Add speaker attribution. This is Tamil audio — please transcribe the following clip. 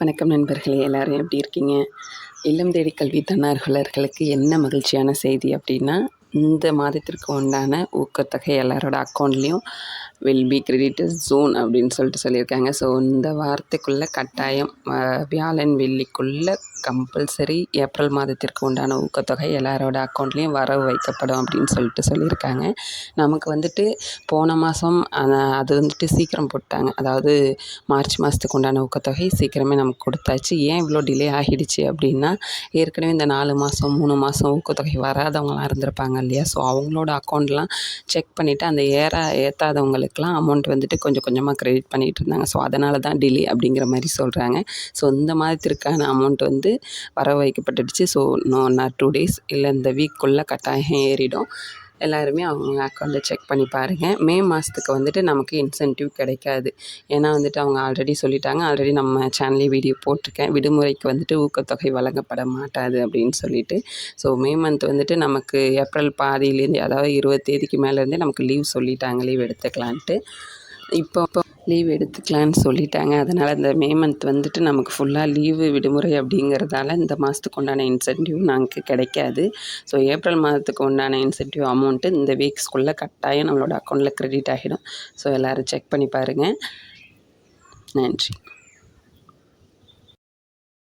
Speaker 1: வணக்கம் நண்பர்களே, எல்லோரும் எப்படி இருக்கீங்க? இல்லம் தேடி கல்வி தன்னார்வலர்களுக்கு என்ன மகிழ்ச்சியான செய்தி அப்படின்னா, இந்த மாதத்திற்கு உண்டான ஊக்கத்தொகை எல்லாரோட அக்கௌண்ட்லேயும் வில் பி கிரெடிட்டட் சூன் அப்படின்னு சொல்லியிருக்காங்க. ஸோ இந்த வாரத்துக்குள்ளே கட்டாயம் வியாழன் வெள்ளிக்குள்ளே கம்பல்சரி ஏப்ரல் மாதத்திற்கு உண்டான ஊக்கத்தொகை எல்லாரோட அக்கௌண்ட்லேயும் வரவு வைக்கப்படும் அப்படின்னு சொல்லியிருக்காங்க. நமக்கு வந்துட்டு போன மாதம் அது வந்துட்டு சீக்கிரம் போட்டாங்க. அதாவது மார்ச் மாதத்துக்கு உண்டான ஊக்கத்தொகை சீக்கிரமே நமக்கு கொடுத்தாச்சு. ஏன் இவ்வளோ டிலே ஆகிடுச்சு அப்படின்னா, ஏற்கனவே இந்த 4 மாதம் 3 மாதம் ஊக்கத்தொகை வராதவங்களாம் இருந்திருப்பாங்க இல்லையா? ஸோ அவங்களோட அக்கௌண்ட்லாம் செக் பண்ணிவிட்டு அந்த ஏற்றாதவங்களுக்கெலாம் அமௌண்ட் வந்துட்டு கொஞ்சம் கொஞ்சமாக க்ரெடிட் பண்ணிகிட்டு இருந்தாங்க. ஸோ அதனால தான் டிலே அப்படிங்கிற மாதிரி சொல்கிறாங்க. ஸோ இந்த மாதத்திற்கான அமௌண்ட் வந்து வரவு வைக்கப்பட்டுடுச்சு. ஸோ இன்னும் 1 or 2 days இல்லை இந்த வீக்குள்ளே கட்டாயம் ஏறிடும். எல்லாருமே அவங்க அக்கௌண்ட்டை செக் பண்ணி பாருங்கள். மே மாதத்துக்கு வந்துட்டு நமக்கு இன்சென்டிவ் கிடைக்காது. ஏன்னா வந்துட்டு அவங்க ஆல்ரெடி சொல்லிட்டாங்க. ஆல்ரெடி நம்ம சேனல்லே வீடியோ போட்டிருக்கேன். விடுமுறைக்கு வந்துட்டு ஊக்கத்தொகை வழங்கப்பட மாட்டாது அப்படின்னு சொல்லிட்டு. ஸோ மே மந்த் வந்துட்டு நமக்கு ஏப்ரல் பாதியிலேருந்து, அதாவது 20 தேதிக்கு மேலேருந்தே நமக்கு லீவ் சொல்லிட்டாங்க, லீவ் எடுத்துக்கலான்ட்டு. இப்போ லீவ் எடுத்துக்கலான்னு சொல்லிட்டாங்க. அதனால் இந்த மே மந்த் வந்துட்டு நமக்கு ஃபுல்லாக லீவு விடுமுறை அப்படிங்கிறதால இந்த மாதத்துக்கு உண்டான இன்சென்டிவ் நமக்கு கிடைக்காது. ஸோ ஏப்ரல் மாதத்துக்கு உண்டான இன்சென்டிவ் அமௌண்ட்டு இந்த வீக்ஸ்குள்ளே கட்டாயம் நம்மளோட அக்கௌண்ட்டில் க்ரெடிட் ஆகிடும். ஸோ எல்லோரும் செக் பண்ணி பாருங்கள். நன்றி.